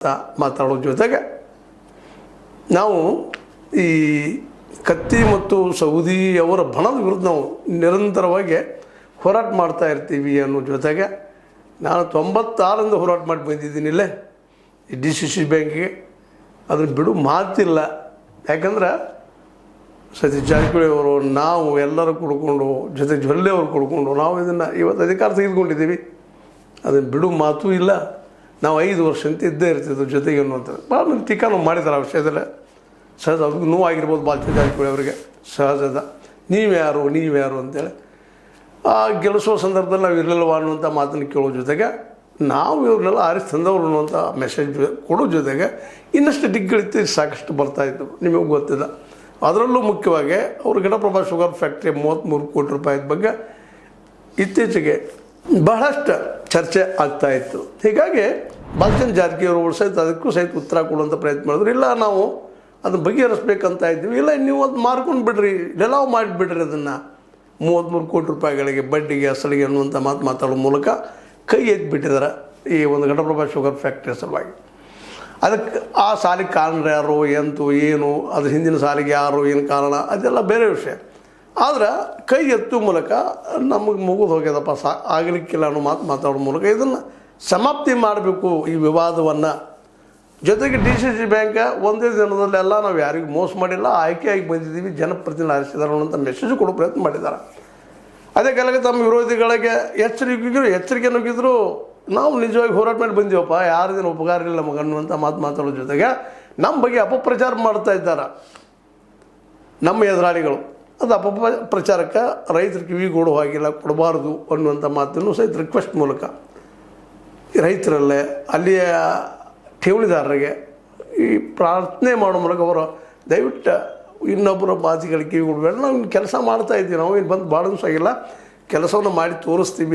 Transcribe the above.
ಮಾತಾಡೋ ಜೊತೆಗೆ ನಾವು ಈ ಕತ್ತಿ ಮತ್ತು ಸೌದಿ ಅವರ ಬಣದ ವಿರುದ್ಧ ನಾವು ನಿರಂತರವಾಗಿ ಹೋರಾಟ ಮಾಡ್ತಾ ಇರ್ತೀವಿ ಅನ್ನೋ ಜೊತೆಗೆ ನಾನು 96ರಿಂದ ಹೋರಾಟ ಮಾಡಿ ಬಂದಿದ್ದೀನಿ ಇಲ್ಲೇ ಈ DCC ಬ್ಯಾಂಕಿಗೆ. ಅದನ್ನು ಬಿಡು ಮಾತಿಲ್ಲ. ಯಾಕಂದ್ರೆ ಸತೀಶ್ ಜಾರಕಿಹೊಳಿ ಅವರು ನಾವು ಎಲ್ಲರೂ ಕುಡ್ಕೊಂಡು ಜೊತೆಗೆ ಜೊಲ್ಲೆ ಅವರು ಕುಡ್ಕೊಂಡು ನಾವು ಇದನ್ನು ಇವತ್ತು ಅಧಿಕಾರ ತೆಗೆದುಕೊಂಡಿದ್ದೀವಿ. ಅದನ್ನು ಬಿಡು ಮಾತು ಇಲ್ಲ. ನಾವು 5 ವರ್ಷ ಅಂತ ಇದ್ದೇ ಇರ್ತಿದ್ವು ಜೊತೆಗೆ ಅನ್ನುವಂಥದ್ದು ಭಾಳ ಮಂದಿ ಟೀಕಾನು ಮಾಡಿದ್ದಾರೆ ಆ ವಿಷಯದಲ್ಲೇ. ಸಹಜ ಅವ್ರಿಗೆ ನೋವಾಗಿರ್ಬೋದು ಬಾಲಚಂದ್ರ ಜಾರಕಿಹೊಳಿ ಅವರಿಗೆ ಸಹಜದ ನೀವ್ಯಾರು ಅಂತೇಳಿ ಆ ಗೆಲ್ಲಿಸುವ ಸಂದರ್ಭದಲ್ಲಿ ನಾವು ಇರಲಿಲ್ಲವ ಅನ್ನುವಂಥ ಮಾತನ್ನು ಕೇಳೋ ಜೊತೆಗೆ ನಾವು ಇವ್ರನ್ನೆಲ್ಲ ಆರಿಸಿ ತಂದವರು ಅನ್ನುವಂಥ ಮೆಸೇಜ್ ಕೊಡೋ ಜೊತೆಗೆ ಇನ್ನಷ್ಟು ದಿಗ್ಗಳಿತ್ತು ಸಾಕಷ್ಟು ಬರ್ತಾಯಿತ್ತು ನಿಮಗೆ ಗೊತ್ತಿಲ್ಲ. ಅದರಲ್ಲೂ ಮುಖ್ಯವಾಗಿ ಅವರು ಘಟಪ್ರಭಾ ಶುಗರ್ ಫ್ಯಾಕ್ಟ್ರಿ 33 ಕೋಟಿ ರೂಪಾಯಿದ ಬಗ್ಗೆ ಇತ್ತೀಚೆಗೆ ಬಹಳಷ್ಟು ಚರ್ಚೆ ಆಗ್ತಾಯಿತ್ತು. ಹೀಗಾಗಿ ಬಾಲಚಂದ್ರ ಜಾರಕಿಹೊಳಿ ಅವರು ಸಹಿತ ಅದಕ್ಕೂ ಸಹಿತ ಉತ್ತರ ಕೊಡುವಂಥ ಪ್ರಯತ್ನ ಮಾಡಿದ್ರು. ಇಲ್ಲ ನಾವು ಅದನ್ನು ಬಗೆಹರಿಸ್ಬೇಕಂತ ಇದ್ವಿ. ಇಲ್ಲ ನೀವು ಅದು ಮಾರ್ಕೊಂಡು ಬಿಡ್ರಿ, ಡೆಲಾವ್ ಮಾಡಿಬಿಡ್ರಿ, ಅದನ್ನು 33 ಕೋಟಿ ರೂಪಾಯಿಗಳಿಗೆ ಬಡ್ಡಿಗೆ ಅಸಲಿಗೆ ಅನ್ನುವಂಥ ಮಾತಾಡೋ ಮೂಲಕ ಕೈ ಎತ್ತಿಬಿಟ್ಟಿದ್ದಾರೆ ಈ ಒಂದು ಘಟಪ್ರಭಾ ಶುಗರ್ ಫ್ಯಾಕ್ಟ್ರಿ ಸಲುವಾಗಿ. ಅದಕ್ಕೆ ಆ ಸಾಲಿಗೆ ಕಾರಣ ಯಾರು ಎಂತು ಏನು ಅದು ಹಿಂದಿನ ಸಾಲಿಗೆ ಯಾರು ಏನು ಕಾರಣ ಅದೆಲ್ಲ ಬೇರೆ ವಿಷಯ. ಆದ್ರೆ ಕೈ ಎತ್ತುವ ಮೂಲಕ ನಮಗೆ ಮುಗಿದು ಹೋಗ್ಯದಪ್ಪ ಆಗಲಿಕ್ಕಿಲ್ಲ ಅನ್ನೋ ಮಾತಾಡೋ ಮೂಲಕ ಇದನ್ನು ಸಮಾಪ್ತಿ ಮಾಡಬೇಕು ಈ ವಿವಾದವನ್ನು. ಜೊತೆಗೆ DCC ಬ್ಯಾಂಕ್ ಒಂದೇ ದಿನದಲ್ಲೆಲ್ಲ ನಾವು ಯಾರಿಗೂ ಮೋಸ ಮಾಡಿಲ್ಲ, ಆಯ್ಕೆಯಾಗಿ ಬಂದಿದ್ದೀವಿ, ಜನಪ್ರತಿನಿಧಿ ಆರಿಸಿದಾರೆ ಅನ್ನೋಂಥ ಮೆಸೇಜ್ ಕೊಡೋ ಪ್ರಯತ್ನ ಮಾಡಿದ್ದಾರೆ. ಅದೇ ಕಾಲಕ್ಕೆ ತಮ್ಮ ವಿರೋಧಿಗಳಿಗೆ ಎಚ್ಚರಿಕೆ ನುಗ್ಗಿದ್ರು ನಾವು ನಿಜವಾಗಿ ಹೋರಾಟ ಮಾಡಿ ಬಂದೀವಪ್ಪ, ಯಾರದೇನು ಉಪಕಾರ ಇಲ್ಲ ಮಗ ಅನ್ನುವಂಥ ಮಾತಾಡೋ ಜೊತೆಗೆ ನಮ್ಮ ಬಗ್ಗೆ ಅಪಪ್ರಚಾರ ಮಾಡ್ತಾ ಇದ್ದಾರೆ ನಮ್ಮ ಎದುರಾಳಿಗಳು. ಅದು ಅಪಪ್ರಚಾರಕ್ಕೆ ರೈತರು ಕಿವಿಗೂಡು ಹಾಗಿಲ್ಲ, ಕೊಡಬಾರ್ದು ಅನ್ನುವಂಥ ಮಾತನ್ನು ಸಹಿತ ರಿಕ್ವೆಸ್ಟ್ ಮೂಲಕ ರೈತರಲ್ಲೇ ಅಲ್ಲಿಯ ಠೇವಣಿದಾರರಿಗೆ ಈ ಪ್ರಾರ್ಥನೆ ಮಾಡೋ ಮೂಲಕ ಅವರು ದಯವಿಟ್ಟು ಇನ್ನೊಬ್ಬರ ಬಾತಿಗಳಿಗೆ ಕಿವಿಗೂಡಬೇಡ, ನಾವು ಕೆಲಸ ಮಾಡ್ತಾಯಿದ್ದೀವಿ, ನಾವು ಏನು ಬಂದು ಭಾಳ ದಿವಸ ಆಗಿಲ್ಲ, ಕೆಲಸವನ್ನು ಮಾಡಿ ತೋರಿಸ್ತೀವಿ